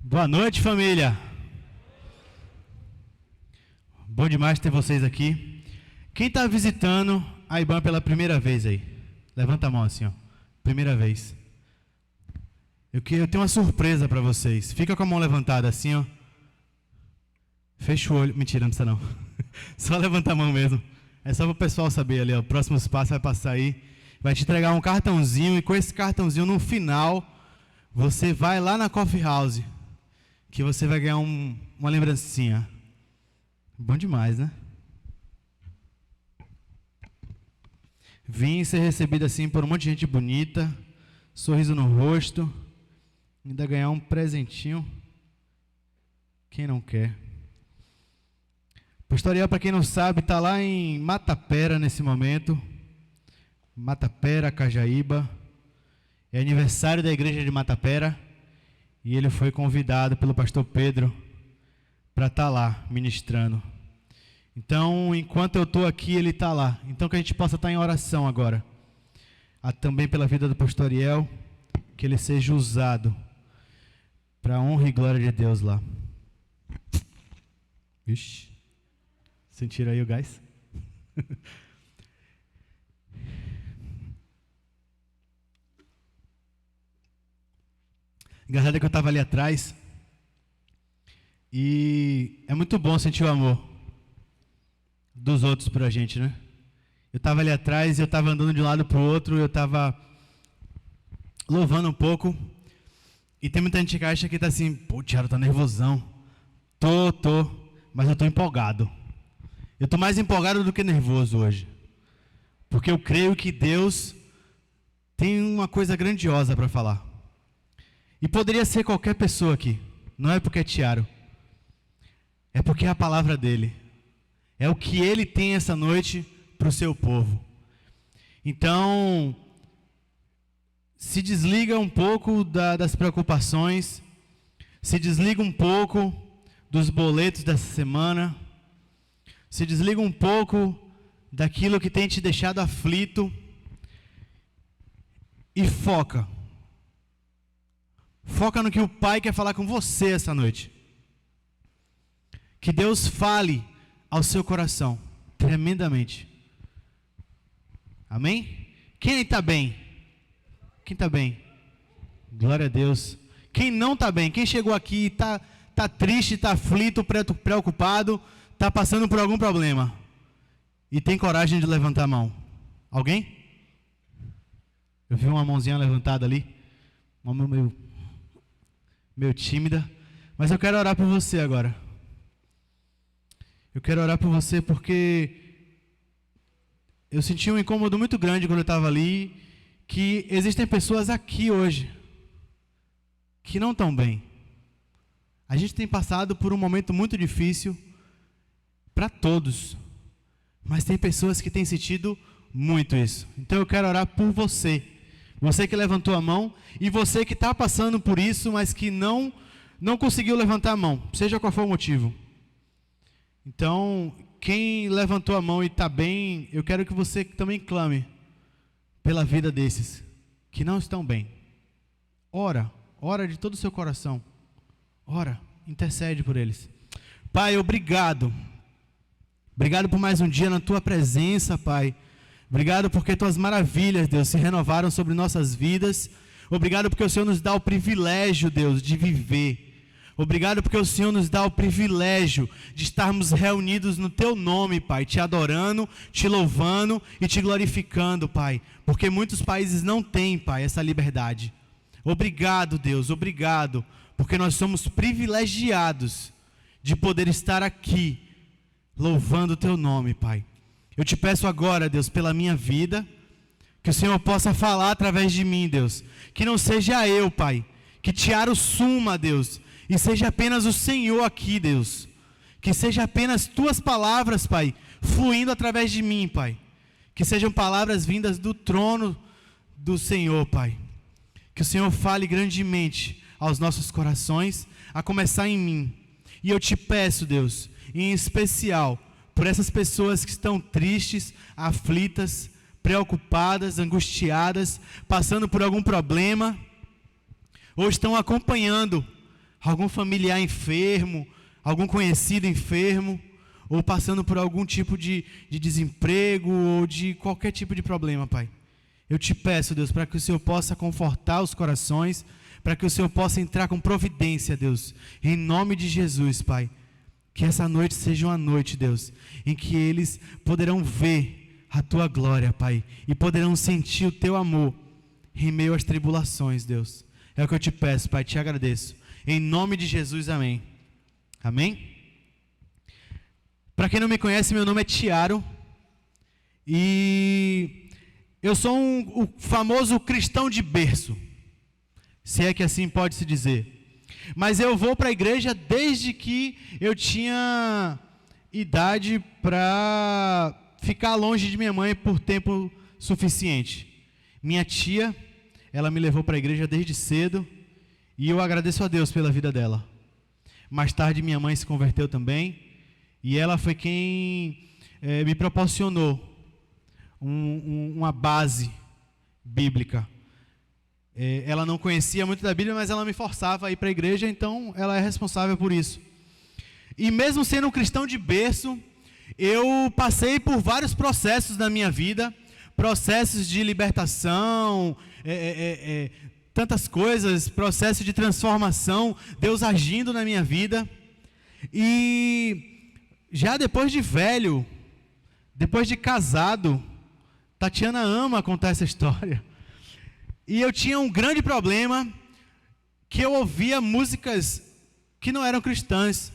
Boa noite, família. Bom demais ter vocês aqui. Quem está visitando a IBAN pela primeira vez aí? Levanta a mão assim, ó. Primeira vez. Eu tenho uma surpresa para vocês. Fica com a mão levantada assim, ó. Fecha o olho. Mentira, não precisa não. Só levanta a mão mesmo. É só para o pessoal saber ali, ó. O próximo espaço vai passar aí. Vai te entregar um cartãozinho e com esse cartãozinho no final, você vai lá na Coffee House, que você vai ganhar uma lembrancinha. Bom demais, né? Vim ser recebido assim por um monte de gente bonita, sorriso no rosto, ainda ganhar um presentinho. Quem não quer? Pastoreal, para quem não sabe, está lá em Matapera nesse momento. Matapera, Cajaíba. É aniversário da igreja de Matapera. E ele foi convidado pelo pastor Pedro para estar lá ministrando. Então, enquanto eu estou aqui, ele está lá. Então, que a gente possa estar em oração agora. Também pela vida do pastor Ariel, que ele seja usado para a honra e glória de Deus lá. Vixe, sentiram aí o gás? Engraçado é que eu estava ali atrás e é muito bom sentir o amor dos outros por a gente, né? Eu estava ali atrás, eu estava andando de um lado para o outro, eu estava louvando um pouco e tem muita gente que acha que está assim, pô, o Thiago tá nervosão. Tô, mas eu estou empolgado. Eu estou mais empolgado do que nervoso hoje, porque eu creio que Deus tem uma coisa grandiosa para falar. E poderia ser qualquer pessoa aqui. Não é porque é Tiago. É porque é a palavra dele. É o que ele tem essa noite para o seu povo. Então, se desliga um pouco das preocupações. Se desliga um pouco dos boletos dessa semana. Se desliga um pouco daquilo que tem te deixado aflito. E foca. Foca no que o Pai quer falar com você essa noite. Que Deus fale ao seu coração tremendamente. Amém? Quem está bem? Quem está bem? Glória a Deus. Quem não está bem? Quem chegou aqui e está triste, está aflito, preocupado, está passando por algum problema e tem coragem de levantar a mão? Alguém? Eu vi uma mãozinha levantada ali. Uma mão meio tímida, mas eu quero orar por você agora. Eu quero orar por você porque eu senti um incômodo muito grande quando eu estava ali, que existem pessoas aqui hoje que não estão bem. A gente tem passado por um momento muito difícil para todos, mas tem pessoas que têm sentido muito isso. Então eu quero orar por você. Você que levantou a mão e você que está passando por isso, mas que não conseguiu levantar a mão, seja qual for o motivo. Então, quem levantou a mão e está bem, eu quero que você também clame pela vida desses que não estão bem. Ora de todo o seu coração. Ora, intercede por eles. Pai, obrigado. Obrigado por mais um dia na tua presença, Pai. Obrigado porque tuas maravilhas, Deus, se renovaram sobre nossas vidas. Obrigado porque o Senhor nos dá o privilégio, Deus, de viver. Obrigado porque o Senhor nos dá o privilégio de estarmos reunidos no teu nome, Pai, te adorando, te louvando e te glorificando, Pai, porque muitos países não têm, Pai, essa liberdade. Obrigado, Deus, obrigado, porque nós somos privilegiados de poder estar aqui louvando o teu nome, Pai. Eu te peço agora, Deus, pela minha vida, que o Senhor possa falar através de mim, Deus. Que não seja eu, Pai, que Tiago suma, Deus, e seja apenas o Senhor aqui, Deus. Que seja apenas tuas palavras, Pai, fluindo através de mim, Pai. Que sejam palavras vindas do trono do Senhor, Pai. Que o Senhor fale grandemente aos nossos corações, a começar em mim. E eu te peço, Deus, em especial, por essas pessoas que estão tristes, aflitas, preocupadas, angustiadas, passando por algum problema, ou estão acompanhando algum familiar enfermo, algum conhecido enfermo, ou passando por algum tipo de desemprego, ou de qualquer tipo de problema, Pai. Eu te peço, Deus, para que o Senhor possa confortar os corações, para que o Senhor possa entrar com providência, Deus, em nome de Jesus, Pai. Que essa noite seja uma noite, Deus, em que eles poderão ver a Tua glória, Pai, e poderão sentir o Teu amor em meio às tribulações, Deus. É o que eu te peço, Pai, te agradeço. Em nome de Jesus, amém. Amém? Para quem não me conhece, meu nome é Tiaro, e eu sou o famoso cristão de berço, se é que assim pode se dizer. Mas eu vou para a igreja desde que eu tinha idade para ficar longe de minha mãe por tempo suficiente. Minha tia, ela me levou para a igreja desde cedo, e eu agradeço a Deus pela vida dela. Mais tarde minha mãe se converteu também, e ela foi quem me proporcionou uma base bíblica. Ela não conhecia muito da Bíblia, mas ela me forçava a ir para a igreja, então ela é responsável por isso. E mesmo sendo um cristão de berço, eu passei por vários processos na minha vida, processos de libertação, tantas coisas, processo de transformação, Deus agindo na minha vida. E já depois de velho, depois de casado, Tatiana ama contar essa história. E eu tinha um grande problema, que eu ouvia músicas que não eram cristãs.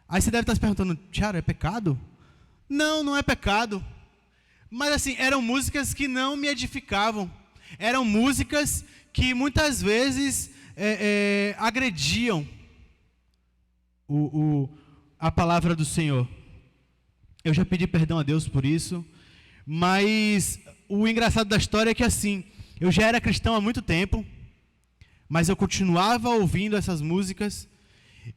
Aí você deve estar se perguntando, Tiago, é pecado? Não, não é pecado. Mas assim, eram músicas que não me edificavam. Eram músicas que muitas vezes agrediam a palavra do Senhor. Eu já pedi perdão a Deus por isso, mas o engraçado da história é que assim, eu já era cristão há muito tempo, mas eu continuava ouvindo essas músicas,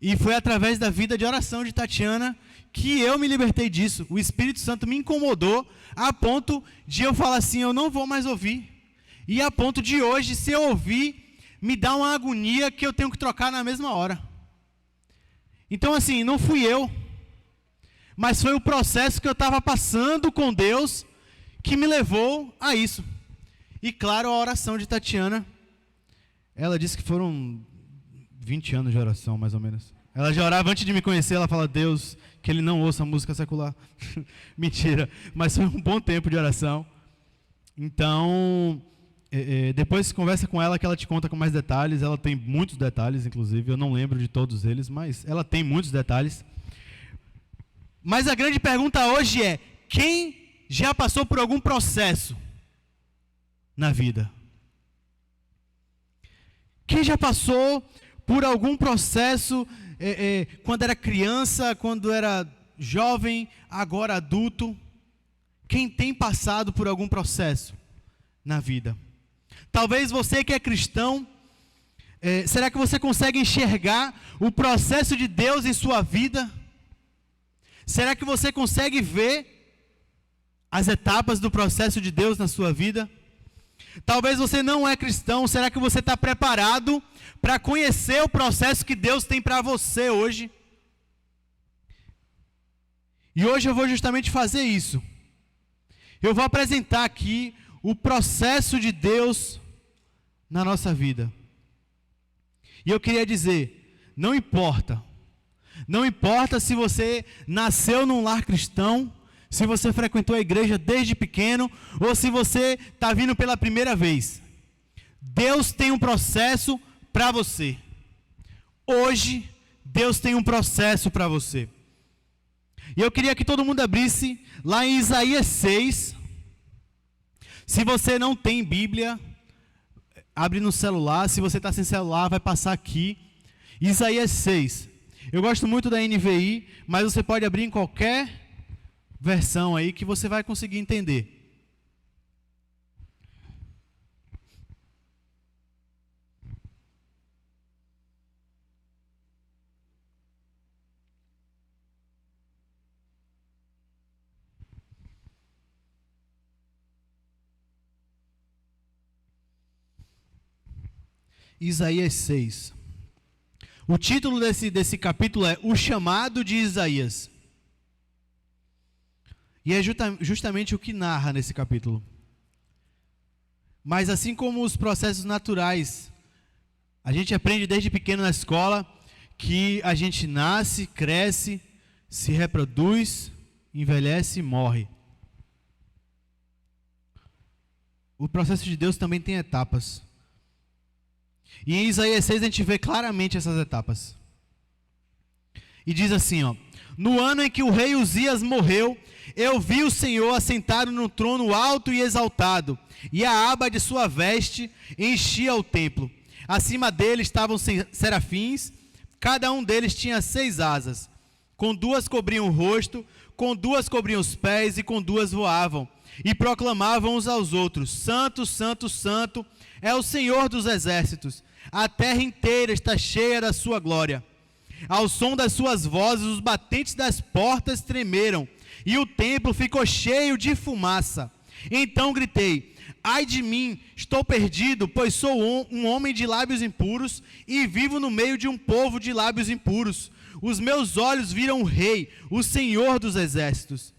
e foi através da vida de oração de Tatiana que eu me libertei disso. O Espírito Santo me incomodou a ponto de eu falar assim, eu não vou mais ouvir. E a ponto de hoje, se eu ouvir, me dá uma agonia que eu tenho que trocar na mesma hora. Então assim, não fui eu, mas foi o processo que eu estava passando com Deus que me levou a isso. E claro, a oração de Tatiana, ela disse que foram 20 anos de oração, mais ou menos. Ela já orava antes de me conhecer, ela fala, Deus, que ele não ouça música secular. Mentira, mas foi um bom tempo de oração. Então, depois conversa com ela que ela te conta com mais detalhes. Ela tem muitos detalhes, inclusive, eu não lembro de todos eles, mas ela tem muitos detalhes. Mas a grande pergunta hoje é, quem já passou por algum processo na vida? Quem já passou por algum processo quando era criança, quando era jovem, agora adulto? Quem tem passado por algum processo na vida? Talvez você que é cristão, será que você consegue enxergar o processo de Deus em sua vida? Será que você consegue ver as etapas do processo de Deus na sua vida? Talvez você não é cristão, será que você está preparado para conhecer o processo que Deus tem para você hoje? E hoje eu vou justamente fazer isso. Eu vou apresentar aqui o processo de Deus na nossa vida. E eu queria dizer, não importa se você nasceu num lar cristão, se você frequentou a igreja desde pequeno, ou se você está vindo pela primeira vez. Deus tem um processo para você. Hoje, Deus tem um processo para você. E eu queria que todo mundo abrisse lá em Isaías 6. Se você não tem Bíblia, abre no celular. Se você está sem celular, vai passar aqui. Isaías 6. Eu gosto muito da NVI, mas você pode abrir em qualquer versão aí que você vai conseguir entender. Isaías 6. O título desse capítulo é O Chamado de Isaías. E é justamente o que narra nesse capítulo. Mas assim como os processos naturais, a gente aprende desde pequeno na escola que a gente nasce, cresce, se reproduz, envelhece e morre. O processo de Deus também tem etapas. E em Isaías 6 a gente vê claramente essas etapas. E diz assim, ó: no ano em que o rei Uzias morreu, eu vi o Senhor assentado no trono alto e exaltado, e a aba de sua veste enchia o templo. Acima dele estavam serafins, cada um deles tinha 6 asas. Com 2 cobriam o rosto, com 2 cobriam os pés e com 2 voavam. E proclamavam uns aos outros: Santo, Santo, Santo é o Senhor dos exércitos. A terra inteira está cheia da sua glória. Ao som das suas vozes, os batentes das portas tremeram, e o templo ficou cheio de fumaça. Então gritei: ai de mim, estou perdido, pois sou um homem de lábios impuros, e vivo no meio de um povo de lábios impuros. Os meus olhos viram o Rei, o Senhor dos exércitos.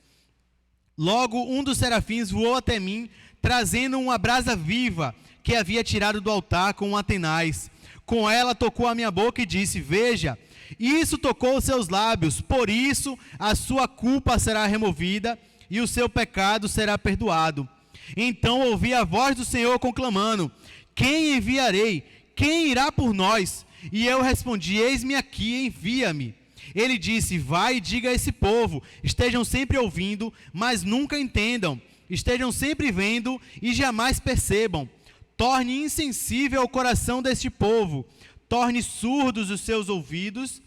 Logo um dos serafins voou até mim, trazendo uma brasa viva, que havia tirado do altar com tenaz. Com ela tocou a minha boca e disse: veja, isso tocou os seus lábios, por isso a sua culpa será removida e o seu pecado será perdoado. Então ouvi a voz do Senhor conclamando: quem enviarei? Quem irá por nós? E eu respondi: eis-me aqui, envia-me. Ele disse: vai e diga a esse povo, estejam sempre ouvindo, mas nunca entendam, estejam sempre vendo e jamais percebam. Torne insensível o coração deste povo, torne surdos os seus ouvidos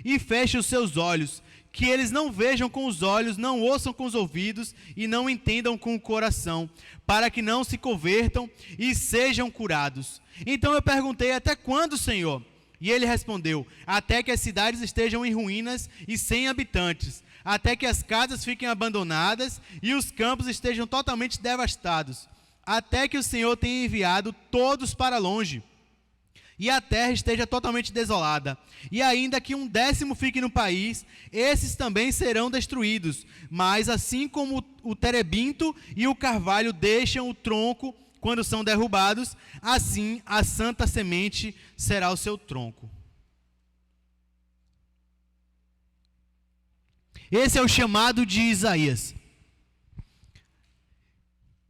e feche os seus olhos, que eles não vejam com os olhos, não ouçam com os ouvidos e não entendam com o coração, para que não se convertam e sejam curados. Então eu perguntei: até quando, Senhor? E ele respondeu: até que as cidades estejam em ruínas e sem habitantes, até que as casas fiquem abandonadas e os campos estejam totalmente devastados, até que o Senhor tenha enviado todos para longe, e a terra esteja totalmente desolada, e ainda que 1/10 fique no país, esses também serão destruídos. Mas assim como o terebinto e o carvalho deixam o tronco quando são derrubados, assim a santa semente será o seu tronco. Esse é o chamado de Isaías.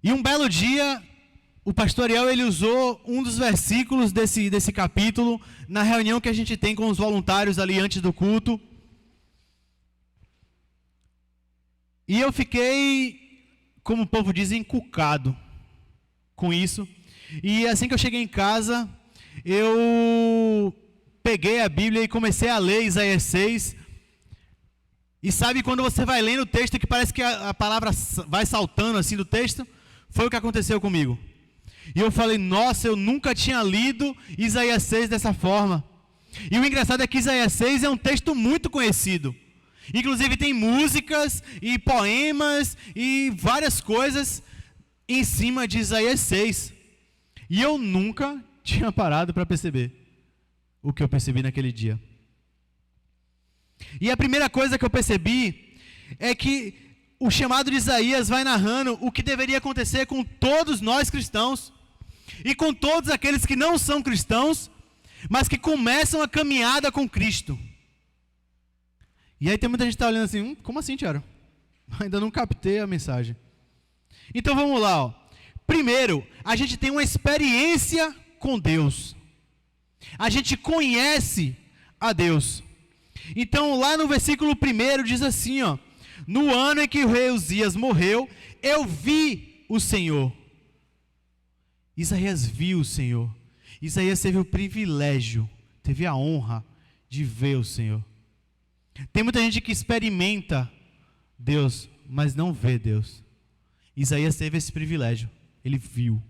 E um belo dia, o pastor Ariel, ele usou um dos versículos desse capítulo na reunião que a gente tem com os voluntários ali antes do culto. E eu fiquei, como o povo diz, encucado com isso. E assim que eu cheguei em casa, eu peguei a Bíblia e comecei a ler Isaías 6. E sabe quando você vai lendo o texto que parece que a palavra vai saltando assim do texto? Foi o que aconteceu comigo. E eu falei: nossa, eu nunca tinha lido Isaías 6 dessa forma. E o engraçado é que Isaías 6 é um texto muito conhecido. Inclusive tem músicas e poemas e várias coisas em cima de Isaías 6. E eu nunca tinha parado para perceber o que eu percebi naquele dia. E a primeira coisa que eu percebi é que o chamado de Isaías vai narrando o que deveria acontecer com todos nós cristãos e com todos aqueles que não são cristãos, mas que começam a caminhada com Cristo. E aí tem muita gente que está olhando assim: como assim, Tiago? Ainda não captei a mensagem. Então vamos lá, ó. Primeiro, a gente tem uma experiência com Deus. A gente conhece a Deus. Então lá no versículo 1 diz assim, ó: no ano em que o rei Uzias morreu, eu vi o Senhor. Isaías viu o Senhor. Isaías teve o privilégio, teve a honra de ver o Senhor. Tem muita gente que experimenta Deus, mas não vê Deus. Isaías teve esse privilégio, ele viu.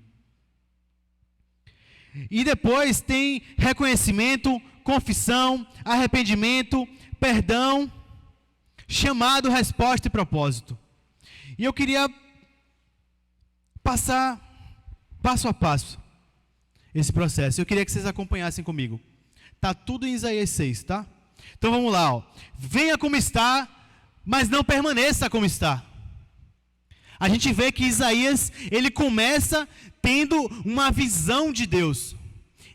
E depois tem reconhecimento, confissão, arrependimento, perdão, chamado, resposta e propósito. E eu queria passar passo a passo esse processo. Eu queria que vocês acompanhassem comigo. Está tudo em Isaías 6, tá? Então vamos lá, ó. Venha como está, mas não permaneça como está. A gente vê que Isaías, ele começa tendo uma visão de Deus.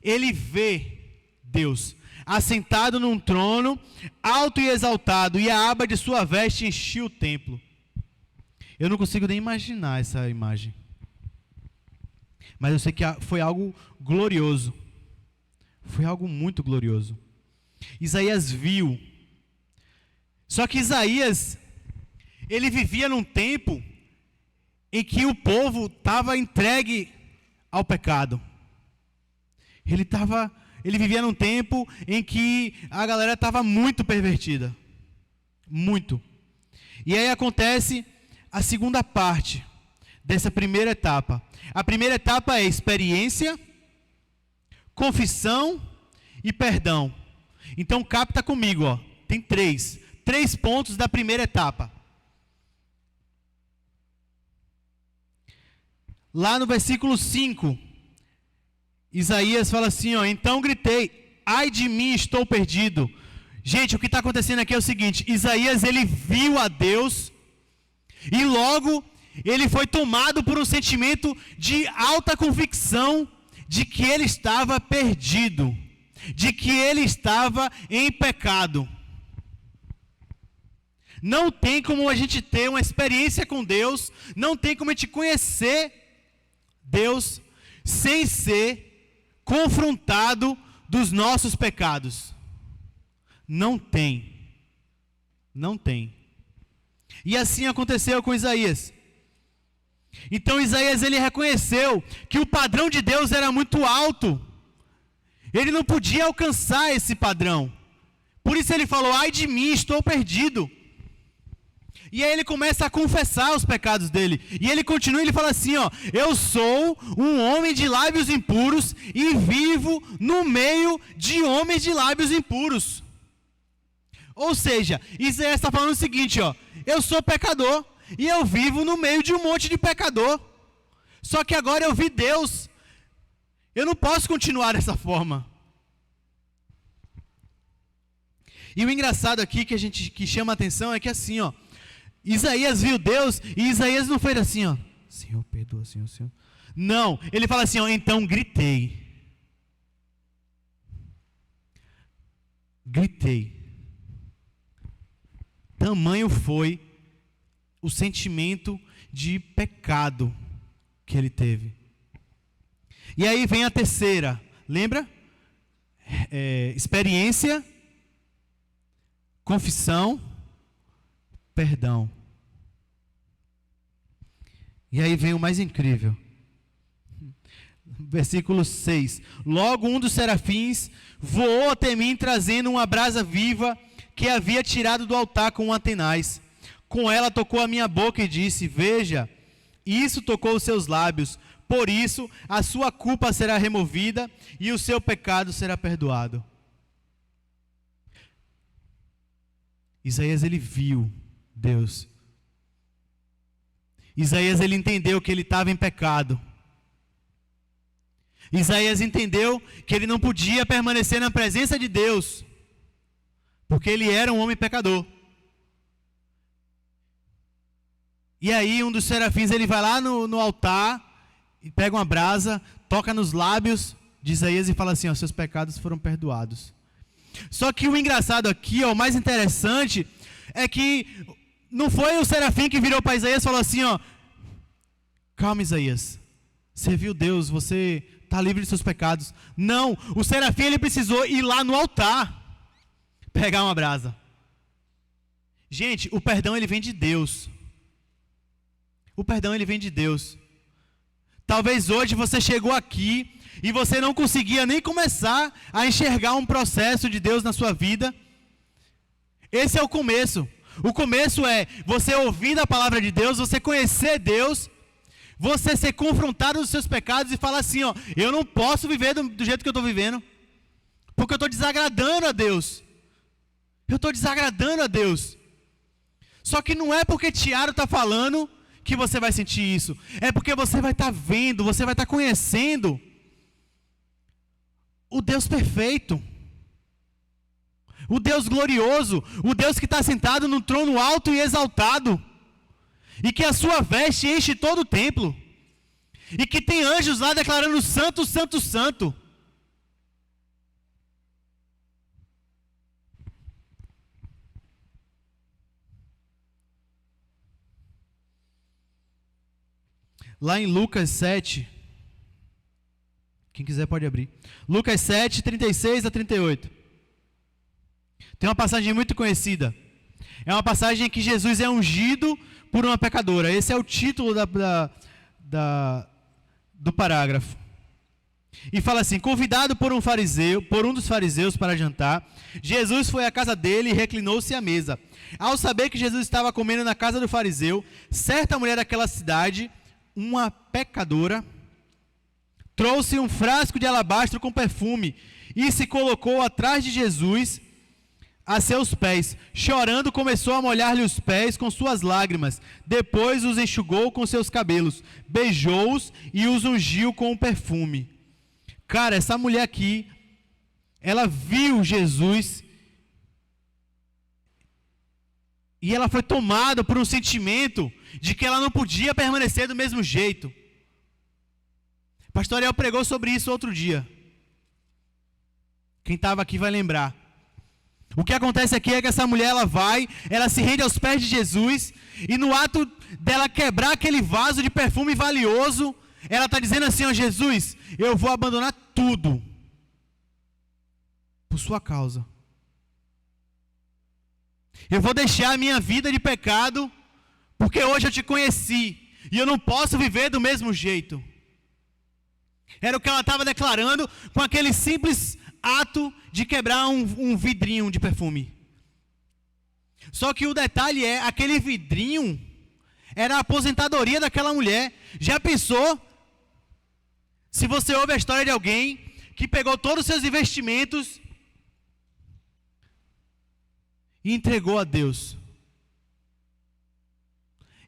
Ele vê Deus assentado num trono, alto e exaltado, e a aba de sua veste enchia o templo. Eu não consigo nem imaginar essa imagem. Mas eu sei que foi algo glorioso. Foi algo muito glorioso. Isaías viu. Só que Isaías, ele vivia num tempo em que o povo estava entregue ao pecado. Ele vivia num tempo em que a galera estava muito pervertida. Muito. E aí acontece a segunda parte dessa primeira etapa. A primeira etapa é experiência, confissão e perdão. Então capta comigo, ó. Tem três pontos da primeira etapa. Lá no versículo 5, Isaías fala assim, ó: então gritei, ai de mim, estou perdido. Gente, o que está acontecendo aqui é o seguinte: Isaías, ele viu a Deus, e logo ele foi tomado por um sentimento de alta convicção de que ele estava perdido, de que ele estava em pecado. Não tem como a gente ter uma experiência com Deus, não tem como a gente conhecer Deus sem ser confrontado dos nossos pecados. Não tem. Não tem. E assim aconteceu com Isaías. Então Isaías, ele reconheceu que o padrão de Deus era muito alto. Ele não podia alcançar esse padrão. Por isso ele falou: ai de mim, estou perdido. E aí ele começa a confessar os pecados dele. E ele continua, ele fala assim, ó: eu sou um homem de lábios impuros e vivo no meio de homens de lábios impuros. Ou seja, Isaías está falando o seguinte, ó: eu sou pecador e eu vivo no meio de um monte de pecador. Só que agora eu vi Deus. Eu não posso continuar dessa forma. E o engraçado aqui que chama a atenção é que assim, ó, Isaías viu Deus e Isaías não fez assim, ó: Senhor, perdoa, Senhor. Não, ele fala assim, ó: então gritei. Tamanho foi o sentimento de pecado que ele teve. E aí vem a terceira, lembra? Experiência, confissão, perdão. E aí vem o mais incrível. Versículo 6. Logo um dos serafins voou até mim, trazendo uma brasa viva que havia tirado do altar com um tenaz. Com ela tocou a minha boca e disse: veja, isso tocou os seus lábios. Por isso a sua culpa será removida e o seu pecado será perdoado. Isaías, ele viu Deus. Isaías, ele entendeu que ele estava em pecado. Isaías entendeu que ele não podia permanecer na presença de Deus, porque ele era um homem pecador. E aí um dos serafins, ele vai lá no altar e pega uma brasa, toca nos lábios de Isaías e fala assim, ó: seus pecados foram perdoados. Só que o engraçado aqui, ó, o mais interessante, é que não foi o serafim que virou para Isaías e falou assim, ó: calma, Isaías, você viu Deus, você está livre de seus pecados. Não, o serafim, ele precisou ir lá no altar, pegar uma brasa. Gente, o perdão, ele vem de Deus. O perdão, ele vem de Deus. Talvez hoje você chegou aqui e você não conseguia nem começar a enxergar um processo de Deus na sua vida. Esse é o começo. O começo é você ouvir a palavra de Deus, você conhecer Deus, você ser confrontado dos seus pecados e falar assim, ó: eu não posso viver do jeito que eu estou vivendo, porque eu estou desagradando a Deus. Eu estou desagradando a Deus. Só que não é porque Tiago está falando que você vai sentir isso. É porque você vai estar vendo, você vai estar conhecendo o Deus perfeito. O Deus glorioso, o Deus que está sentado num trono alto e exaltado, e que a sua veste enche todo o templo, e que tem anjos lá declarando santo, santo, santo. Lá em Lucas 7, quem quiser pode abrir. Lucas 7, 36 a 38. Tem uma passagem muito conhecida. É uma passagem em que Jesus é ungido por uma pecadora. Esse é o título do parágrafo. E fala assim: convidado por um dos fariseus para jantar, Jesus foi à casa dele e reclinou-se à mesa. Ao saber que Jesus estava comendo na casa do fariseu, certa mulher daquela cidade, uma pecadora, trouxe um frasco de alabastro com perfume e se colocou atrás de Jesus a seus pés. Chorando, começou a molhar-lhe os pés com suas lágrimas. Depois os enxugou com seus cabelos, beijou-os e os ungiu com o perfume. Cara, essa mulher aqui, ela viu Jesus e ela foi tomada por um sentimento de que ela não podia permanecer do mesmo jeito. O pastor Ariel pregou sobre isso outro dia. Quem estava aqui vai lembrar. O que acontece aqui é que essa mulher, ela se rende aos pés de Jesus, e no ato dela quebrar aquele vaso de perfume valioso, ela está dizendo assim: ó Jesus, eu vou abandonar tudo por sua causa. Eu vou deixar a minha vida de pecado, porque hoje eu te conheci, e eu não posso viver do mesmo jeito. Era o que ela estava declarando com aquele simples ato de quebrar um vidrinho de perfume. Só que o detalhe é, aquele vidrinho era a aposentadoria daquela mulher. Já pensou se você ouve a história de alguém que pegou todos os seus investimentos e entregou a Deus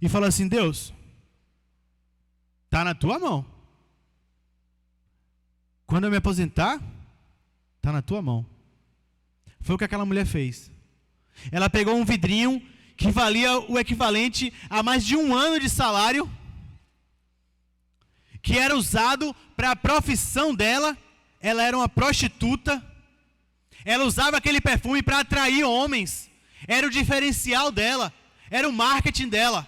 e falou assim: Deus, está na tua mão. Quando eu me aposentar, está na tua mão. Foi o que aquela mulher fez. Ela pegou um vidrinho que valia o equivalente a mais de 1 ano de salário, que era usado para a profissão dela. Ela era uma prostituta. Ela usava aquele perfume para atrair homens. Era o diferencial dela. Era o marketing dela.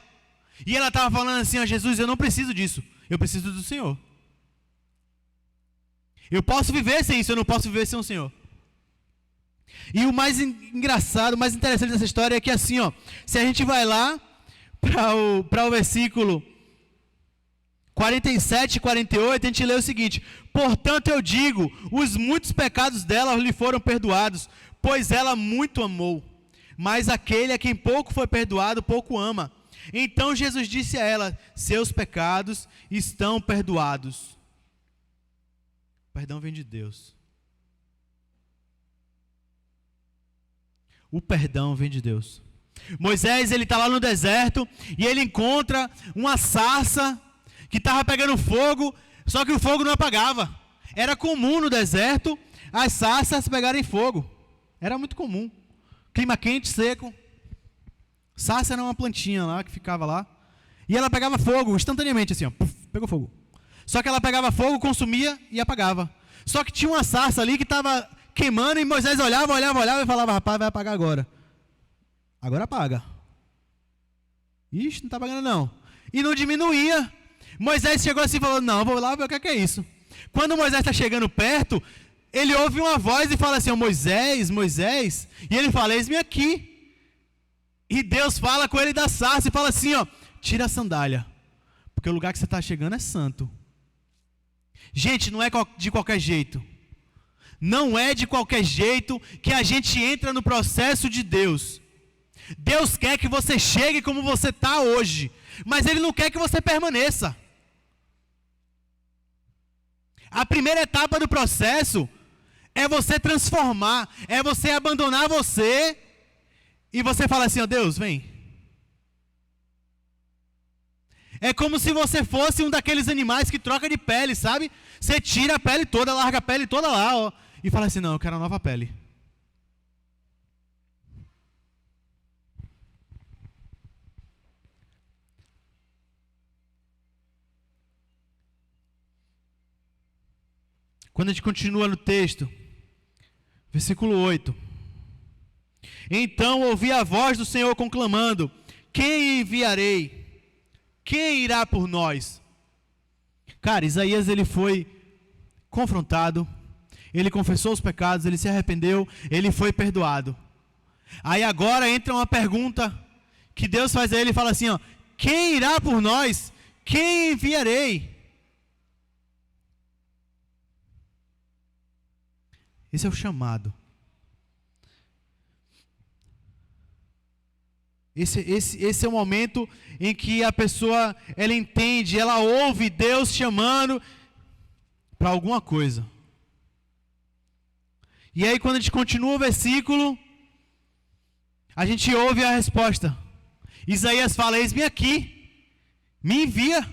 E ela estava falando assim: ó Jesus, eu não preciso disso. Eu preciso do Senhor. Eu posso viver sem isso, eu não posso viver sem o Senhor. E o mais engraçado, o mais interessante dessa história é que assim, ó, se a gente vai lá para o versículo 47 e 48, a gente lê o seguinte: portanto eu digo, os muitos pecados dela lhe foram perdoados, pois ela muito amou. Mas aquele a quem pouco foi perdoado, pouco ama. Então Jesus disse a ela: seus pecados estão perdoados. O perdão vem de Deus. O perdão vem de Deus. Moisés, ele está lá no deserto e ele encontra uma sarça que estava pegando fogo, só que o fogo não apagava. Era comum no deserto as sarças pegarem fogo. Era muito comum. Clima quente, seco. Sarça era uma plantinha lá que ficava lá. E ela pegava fogo instantaneamente, assim, ó, puff, pegou fogo. Só que ela pegava fogo, consumia e apagava. Só que tinha uma sarça ali que estava queimando e Moisés olhava e falava: rapaz, vai apagar agora. Agora apaga. Ixi, não está apagando não. E não diminuía. Moisés chegou assim e falou: não, vou lá ver o que é isso. Quando Moisés está chegando perto, ele ouve uma voz e fala assim: Moisés, Moisés. E ele fala: eis-me aqui. E Deus fala com ele da sarça e fala assim: ó, tira a sandália, porque o lugar que você está chegando é santo. Gente, não é de qualquer jeito. Não é de qualquer jeito que a gente entra no processo de Deus. Deus quer que você chegue como você está hoje, mas Ele não quer que você permaneça. A primeira etapa do processo é você transformar, é você abandonar você e você falar assim: ó Deus, vem. É como se você fosse um daqueles animais que troca de pele, sabe? Você tira a pele toda, larga a pele toda lá, ó, e fala assim: não, eu quero a nova pele. Quando a gente continua no texto, versículo 8. Então ouvi a voz do Senhor conclamando: quem enviarei? Quem irá por nós? Cara, Isaías, ele foi confrontado, ele confessou os pecados, ele se arrependeu, ele foi perdoado. Aí agora entra uma pergunta que Deus faz a ele e fala assim, ó: quem irá por nós? Quem enviarei? Esse é o chamado. Esse é o momento em que a pessoa, ela entende, ela ouve Deus chamando para alguma coisa. E aí quando a gente continua o versículo, a gente ouve a resposta. Isaías fala: eis-me aqui, me envia.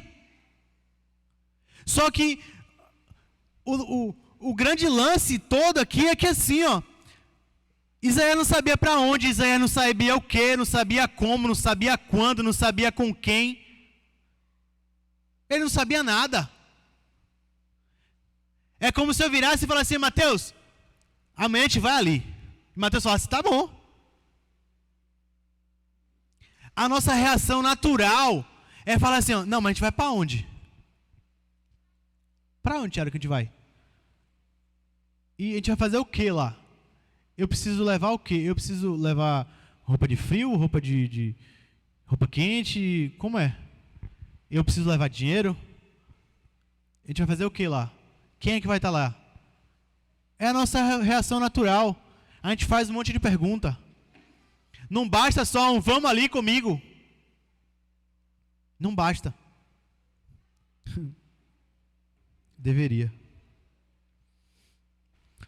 Só que o grande lance todo aqui é que assim, ó, Isaías não sabia para onde, Isaías não sabia o que, não sabia como, não sabia quando, não sabia com quem. Ele não sabia nada. É como se eu virasse e falasse assim: Mateus, amanhã a gente vai ali. E Mateus falasse: tá bom. A nossa reação natural é falar assim: ó, não, mas a gente vai para onde? Para onde, Tiago, que a gente vai? E a gente vai fazer o que lá? Eu preciso levar o quê? Eu preciso levar roupa de frio, roupa roupa quente, como é? Eu preciso levar dinheiro? A gente vai fazer o que lá? Quem é que vai estar lá? É a nossa reação natural. A gente faz um monte de pergunta. Não basta só um vamos ali comigo. Não basta. Deveria.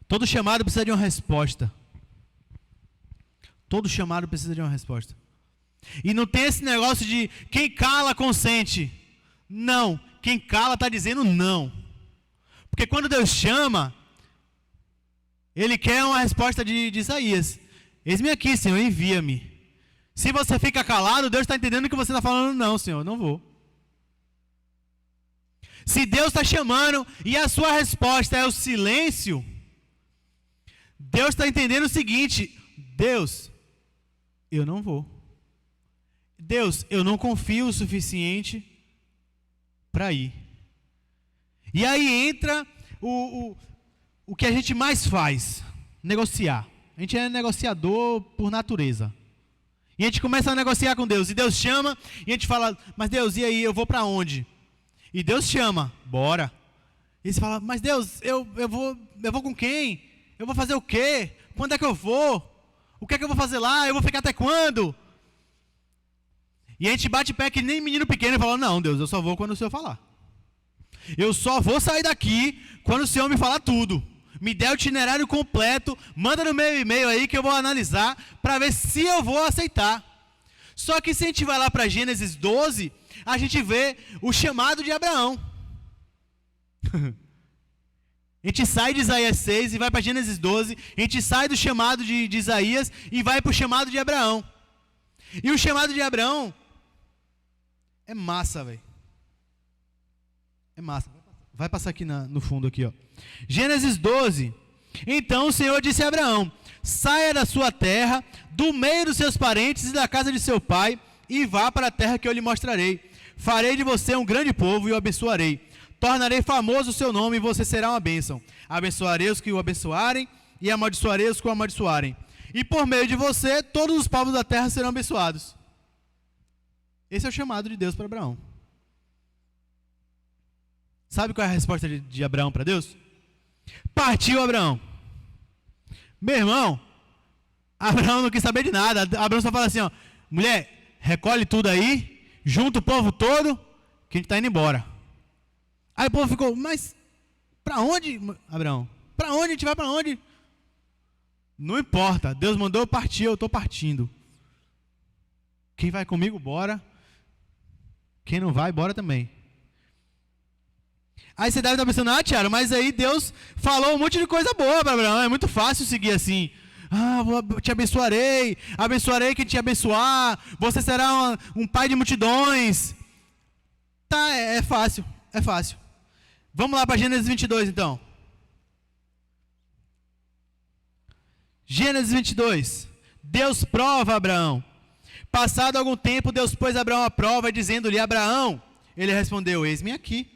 Todo chamado precisa de uma resposta. Todo chamado precisa de uma resposta. E não tem esse negócio de quem cala consente. Não. Quem cala está dizendo não. Porque quando Deus chama, Ele quer uma resposta de Isaías. Eis-me aqui, Senhor, envia-me. Se você fica calado, Deus está entendendo que você está falando: não, Senhor, não vou. Se Deus está chamando e a sua resposta é o silêncio, Deus está entendendo o seguinte: Deus, eu não vou. Deus, eu não confio o suficiente para ir. E aí entra o que a gente mais faz: negociar. A gente é negociador por natureza. E a gente começa a negociar com Deus. E Deus chama e a gente fala: mas Deus, e aí, eu vou para onde? E Deus chama: bora. E você fala: mas Deus, eu vou com quem? Eu vou fazer o quê? Quando é que eu vou? O que é que eu vou fazer lá? Eu vou ficar até quando? E a gente bate pé que nem menino pequeno e fala: não, Deus, eu só vou quando o Senhor falar. Eu só vou sair daqui quando o Senhor me falar tudo. Me dê o itinerário completo, manda no meu e-mail aí que eu vou analisar para ver se eu vou aceitar. Só que se a gente vai lá para Gênesis 12, a gente vê o chamado de Abraão. A gente sai de Isaías 6 e vai para Gênesis 12. A gente sai do chamado de Isaías e vai para o chamado de Abraão. E o chamado de Abraão é massa, velho. É massa. Vai passar aqui no fundo aqui, ó. Gênesis 12. Então o Senhor disse a Abraão: saia da sua terra, do meio dos seus parentes e da casa de seu pai, e vá para a terra que eu lhe mostrarei. Farei de você um grande povo e o abençoarei. Tornarei famoso o seu nome e você será uma bênção. Abençoarei os que o abençoarem e amaldiçoarei os que o amaldiçoarem. E por meio de você, todos os povos da terra serão abençoados. Esse é o chamado de Deus para Abraão. Sabe qual é a resposta de Abraão para Deus? Partiu Abraão. Meu irmão, Abraão não quis saber de nada. Abraão só fala assim, ó: mulher, recolhe tudo aí, junta o povo todo, que a gente está indo embora. Aí o povo ficou: mas para onde, Abraão? Para onde? A gente vai para onde? Não importa, Deus mandou eu partir, eu estou partindo. Quem vai comigo, bora. Quem não vai, bora também. Aí você deve estar pensando: ah, Tiago, mas aí Deus falou um monte de coisa boa para Abraão. É muito fácil seguir assim. Ah, te abençoarei quem te abençoar. Você será um pai de multidões. Tá, é fácil, é fácil. Vamos lá para Gênesis 22 então. Gênesis 22. Deus prova Abraão. Passado algum tempo, Deus pôs Abraão à prova, dizendo-lhe: Abraão. Ele respondeu: eis-me aqui.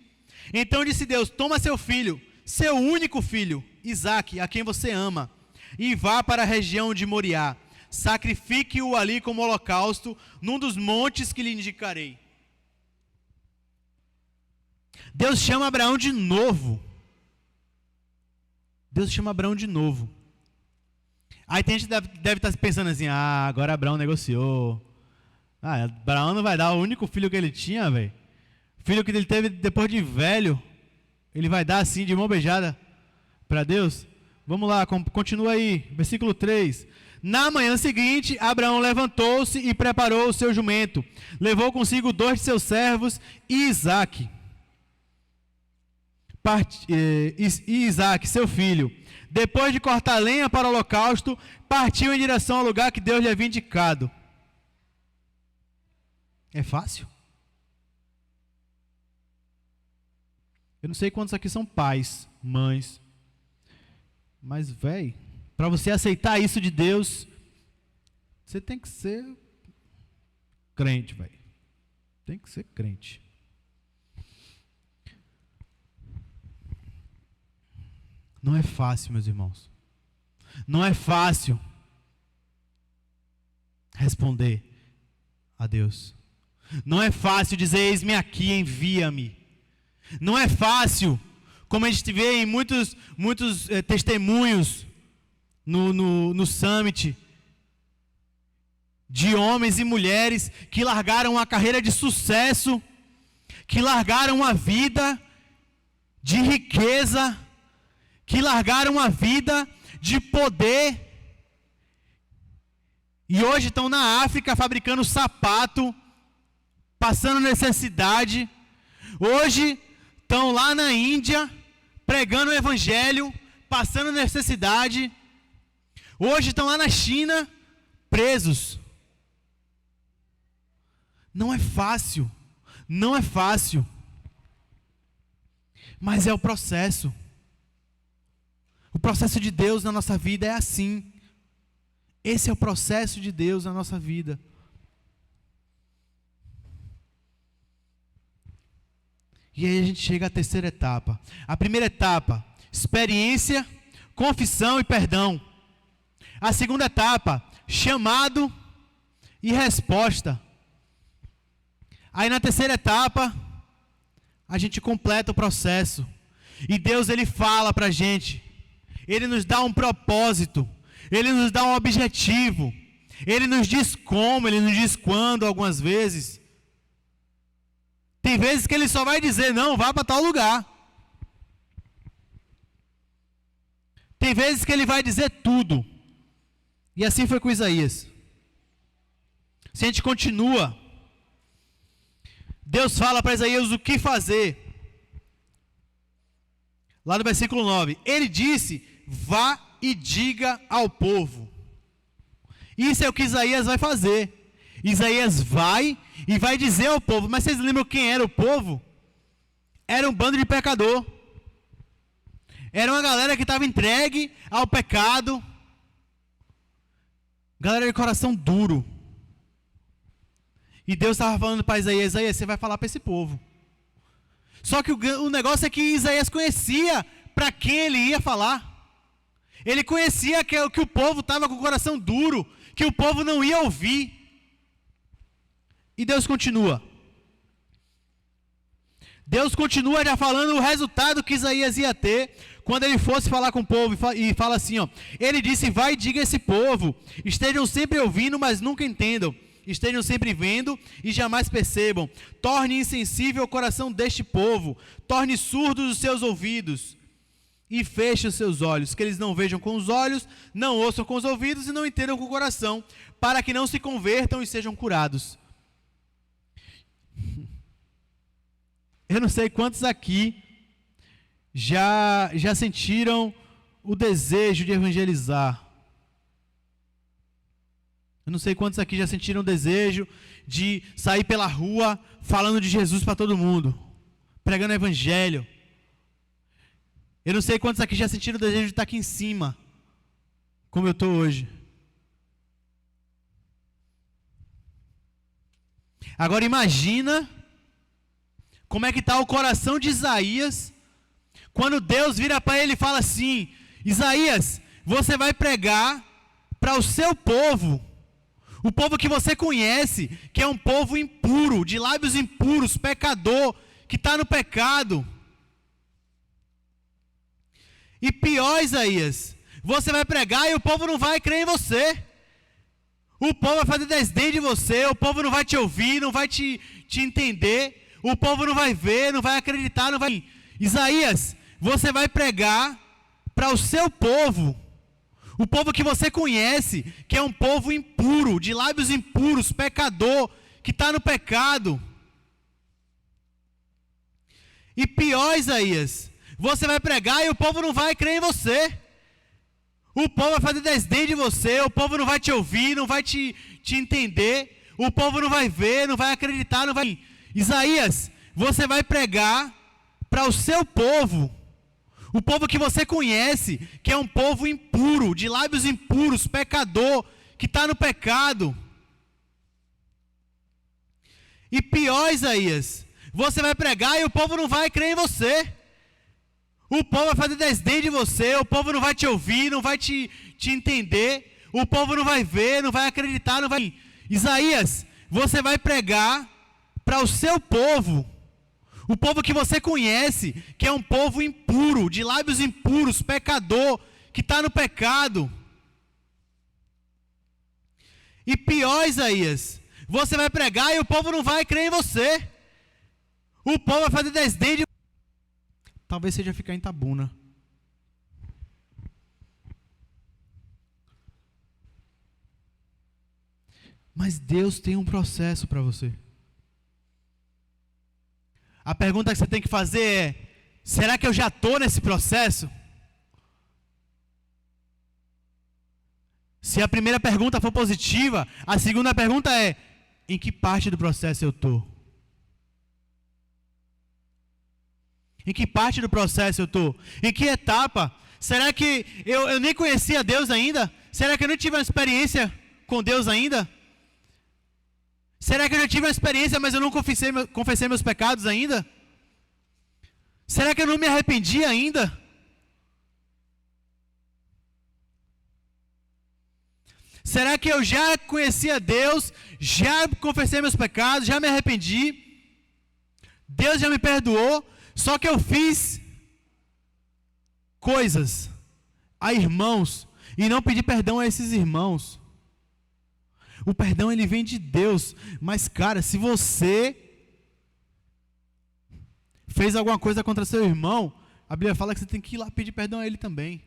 Então disse Deus: toma seu filho, seu único filho, Isaque, a quem você ama, e vá para a região de Moriá. Sacrifique-o ali como holocausto, num dos montes que lhe indicarei. Deus chama Abraão de novo. Deus chama Abraão de novo. Aí tem gente que deve estar pensando assim: agora Abraão negociou. Abraão não vai dar o único filho que ele tinha, velho. Filho que ele teve depois de velho. Ele vai dar assim, de mão beijada, para Deus? Vamos lá, continua aí. Versículo 3. Na manhã seguinte, Abraão levantou-se e preparou o seu jumento. Levou consigo 2 de seus servos e Isaque. Isaque, seu filho. Depois de cortar lenha para o holocausto, partiu em direção ao lugar que Deus lhe havia indicado. É fácil? Eu não sei quantos aqui são pais, mães. Mas, velho, para você aceitar isso de Deus, você tem que ser crente, velho. Tem que ser crente. Não é fácil, meus irmãos. Não é fácil responder a Deus. Não é fácil dizer: eis-me aqui, envia-me. Não é fácil, como a gente vê em muitos testemunhos no Summit, de homens e mulheres que largaram uma carreira de sucesso, que largaram uma vida de riqueza, que largaram uma vida de poder, e hoje estão na África fabricando sapato, passando necessidade. Hoje estão lá na Índia pregando o evangelho, passando necessidade. Hoje estão lá na China presos. Não é fácil, não é fácil, mas é o processo. O processo de Deus na nossa vida é assim. Esse é o processo de Deus na nossa vida. E aí a gente chega à terceira etapa. A primeira etapa, experiência, confissão e perdão. A segunda etapa, chamado e resposta. Aí na terceira etapa, a gente completa o processo. E Deus, Ele fala para a gente. Ele nos dá um propósito. Ele nos dá um objetivo. Ele nos diz como, Ele nos diz quando, algumas vezes. Tem vezes que Ele só vai dizer: não, vá para tal lugar. Tem vezes que Ele vai dizer tudo. E assim foi com Isaías. Se a gente continua, Deus fala para Isaías o que fazer. Lá no versículo 9, Ele disse: vá e diga ao povo. Isso é o que Isaías vai fazer. Isaías vai e vai dizer ao povo. Mas vocês lembram quem era o povo? Era um bando de pecador. Era uma galera que estava entregue ao pecado. Galera de coração duro. E Deus estava falando para Isaías: Isaías, você vai falar para esse povo. Só que o negócio é que Isaías conhecia para quem ele ia falar. Ele conhecia que o povo estava com o coração duro, que o povo não ia ouvir. E Deus continua. Deus continua já falando o resultado que Isaías ia ter quando ele fosse falar com o povo. E fala assim, ó: Ele disse: vai e diga a esse povo, estejam sempre ouvindo, mas nunca entendam. Estejam sempre vendo e jamais percebam. Torne insensível o coração deste povo. Torne surdos os seus ouvidos. E feche os seus olhos, que eles não vejam com os olhos, não ouçam com os ouvidos e não entendam com o coração, para que não se convertam e sejam curados. Eu não sei quantos aqui já sentiram o desejo de evangelizar. Eu não sei quantos aqui já sentiram o desejo de sair pela rua falando de Jesus para todo mundo, pregando o evangelho. Eu não sei quantos aqui já sentiram o desejo de estar aqui em cima, como eu estou hoje. Agora imagina como é que está o coração de Isaías quando Deus vira para ele e fala assim: Isaías, você vai pregar para o seu povo, o povo que você conhece, que é um povo impuro, de lábios impuros, pecador, que está no pecado. E pior, Isaías, você vai pregar e o povo não vai crer em você. O povo vai fazer desdém de você, o povo não vai te ouvir, não vai te entender, o povo não vai ver, não vai acreditar, não vai... Isaías, você vai pregar para o seu povo, o povo que você conhece, que é um povo impuro, de lábios impuros, pecador, que está no pecado. E pior, Isaías, você vai pregar e o povo não vai crer em você. O povo vai fazer desdém de você, o povo não vai te ouvir, não vai te entender, o povo não vai ver, não vai acreditar, não vai... Isaías, você vai pregar para o seu povo, o povo que você conhece, que é um povo impuro, de lábios impuros, pecador, que está no pecado. E pior, Isaías, você vai pregar e o povo não vai crer em você. O povo vai fazer desdém de você, o povo não vai te ouvir, não vai te entender, o povo não vai ver, não vai acreditar, não vai... Isaías, você vai pregar para o seu povo, o povo que você conhece, que é um povo impuro, de lábios impuros, pecador, que está no pecado. E pior, Isaías, você vai pregar e o povo não vai crer em você. O povo vai fazer desdém de... Talvez seja ficar em Tabuna. Mas Deus tem um processo para você. A pergunta que você tem que fazer é: será que eu já estou nesse processo? Se a primeira pergunta for positiva, a segunda pergunta é: em que parte do processo eu estou? Em que parte do processo eu estou? Em que etapa? Será que eu nem conhecia Deus ainda? Será que eu não tive uma experiência com Deus ainda? Será que eu já tive uma experiência, mas eu não confessei meus pecados ainda? Será que eu não me arrependi ainda? Será que eu já conhecia Deus, já confessei meus pecados, já me arrependi? Deus já me perdoou, só que eu fiz coisas a irmãos e não pedi perdão a esses irmãos. O perdão, ele vem de Deus. Mas, cara, se você fez alguma coisa contra seu irmão, a Bíblia fala que você tem que ir lá pedir perdão a ele também.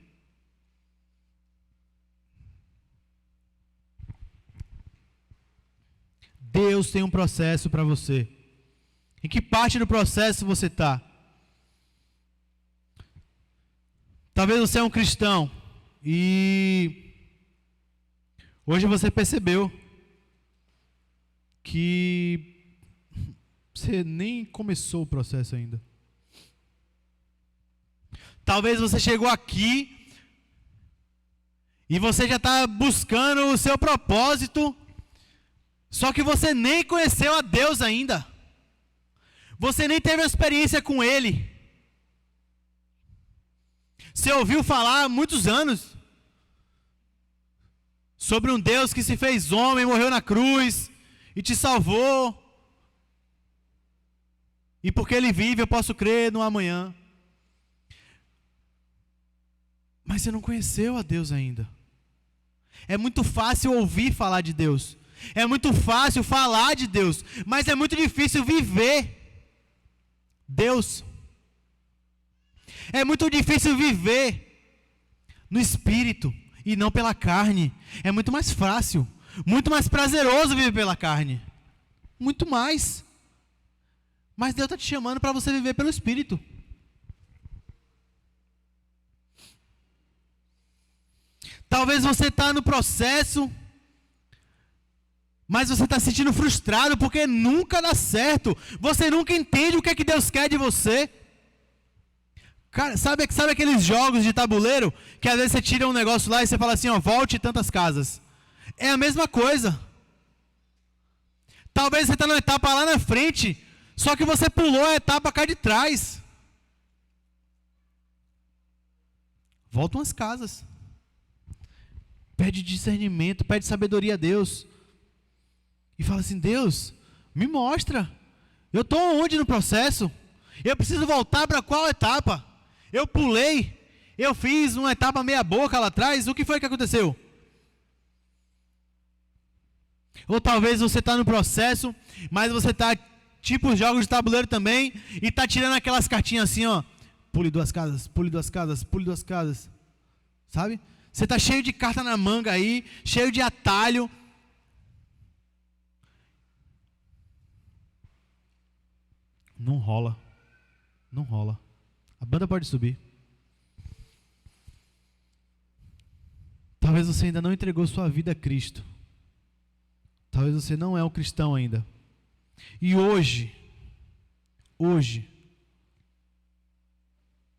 Deus tem um processo para você. Em que parte do processo você está? Talvez você é um cristão e hoje você percebeu que você nem começou o processo ainda. Talvez você chegou aqui e você já está buscando o seu propósito, só que você nem conheceu a Deus ainda. Você nem teve uma experiência com Ele. Você ouviu falar há muitos anos sobre um Deus que se fez homem, morreu na cruz e te salvou. E porque Ele vive, eu posso crer no amanhã. Mas você não conheceu a Deus ainda. É muito fácil ouvir falar de Deus. É muito fácil falar de Deus. Mas é muito difícil viver Deus. É muito difícil viver no Espírito e não pela carne. É muito mais fácil, muito mais prazeroso viver pela carne. Muito mais. Mas Deus está te chamando para você viver pelo Espírito. Talvez você está no processo, mas você está se sentindo frustrado porque nunca dá certo. Você nunca entende o que é que Deus quer de você. Cara, sabe aqueles jogos de tabuleiro que às vezes você tira um negócio lá e você fala assim, ó, volte tantas casas. É a mesma coisa. Talvez você está numa etapa lá na frente, só que você pulou a etapa cá de trás. Volta umas casas. Pede discernimento, pede sabedoria a Deus. E fala assim, Deus, me mostra. Eu estou onde no processo? Eu preciso voltar para qual etapa? Eu pulei, eu fiz uma etapa meia boca lá atrás, o que foi que aconteceu? Ou talvez você está no processo, mas você está tipo jogos de tabuleiro também, e está tirando aquelas cartinhas assim, ó, pule 2 casas, pule 2 casas, pule 2 casas, sabe? Você está cheio de carta na manga aí, cheio de atalho. Não rola, não rola. A banda pode subir. Talvez você ainda não entregou sua vida a Cristo. Talvez você não é um cristão ainda. E hoje,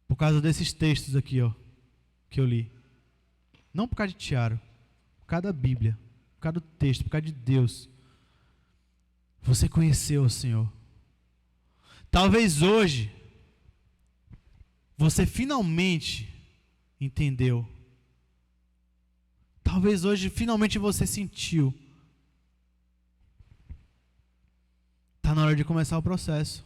por causa desses textos aqui, ó, que eu li, não por causa de Tiago, por causa da Bíblia, por causa do texto, por causa de Deus, você conheceu o Senhor. Talvez hoje você finalmente entendeu. Talvez hoje finalmente você sentiu. Está na hora de começar o processo.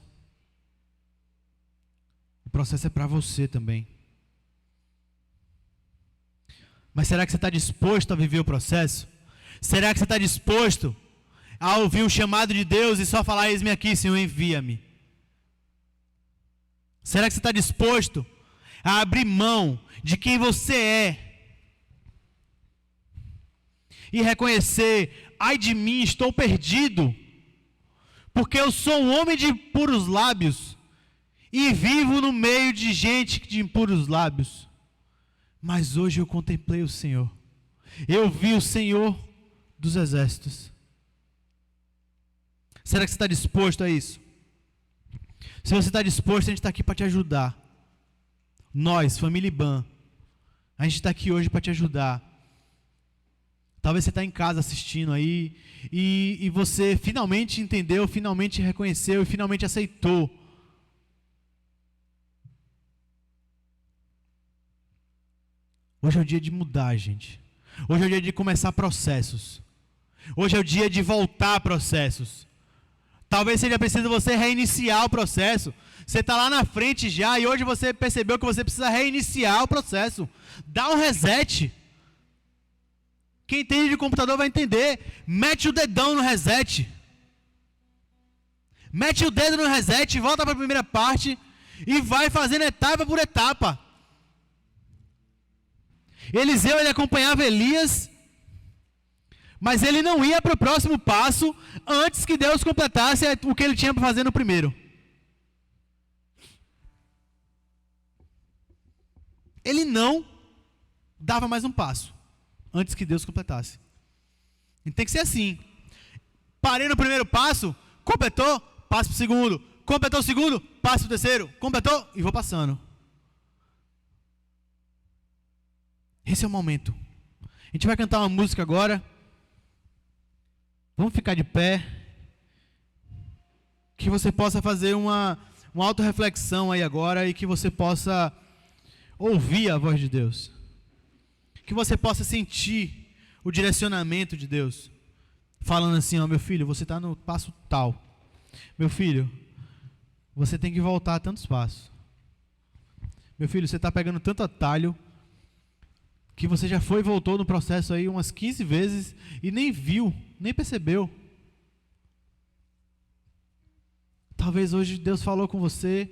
O processo é para você também. Mas será que você está disposto a viver o processo? Será que você está disposto a ouvir o chamado de Deus e só falar, eis-me aqui, Senhor, envia-me? Será que você está disposto a abrir mão de quem você é e reconhecer, ai de mim, estou perdido, porque eu sou um homem de impuros lábios e vivo no meio de gente de impuros lábios? Mas hoje eu contemplei o Senhor, eu vi o Senhor dos exércitos. Será que você está disposto a isso? Se você está disposto, a gente está aqui para te ajudar. Nós, família IBAN, a gente está aqui hoje para te ajudar. Talvez você está em casa assistindo aí e você finalmente entendeu, finalmente reconheceu e finalmente aceitou. Hoje é o dia de mudar, gente. Hoje é o dia de começar processos. Hoje é o dia de voltar processos. Talvez seja preciso você reiniciar o processo. Você está lá na frente já e hoje você percebeu que você precisa reiniciar o processo. Dá um reset. Quem entende de computador vai entender. Mete o dedão no reset. Mete o dedo no reset, volta para a primeira parte e vai fazendo etapa por etapa. Eliseu, ele acompanhava Elias, mas ele não ia para o próximo passo antes que Deus completasse o que ele tinha para fazer no primeiro. Ele não dava mais um passo antes que Deus completasse. E tem que ser assim. Parei no primeiro passo, completou, passo para o segundo. Completou o segundo, passo para o terceiro. Completou e vou passando. Esse é o momento. A gente vai cantar uma música agora. Vamos ficar de pé. Que você possa fazer uma autorreflexão aí agora e que você possa ouvir a voz de Deus. Que você possa sentir o direcionamento de Deus. Falando assim, ó, meu filho, você está no passo tal. Meu filho, você tem que voltar a tantos passos. Meu filho, você está pegando tanto atalho que você já foi e voltou no processo aí umas 15 vezes e nem viu, nem percebeu. Talvez hoje Deus falou com você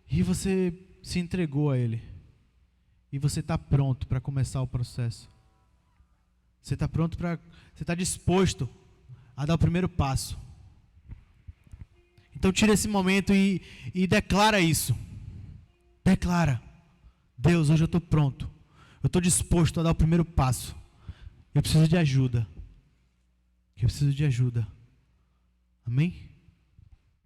e você se entregou a Ele. E você está pronto para começar o processo. Você está pronto para... Você está disposto a dar o primeiro passo. Então tira esse momento e declara isso. Declara. Deus, hoje eu estou pronto. Eu estou disposto a dar o primeiro passo. Eu preciso de ajuda. Eu preciso de ajuda. Amém?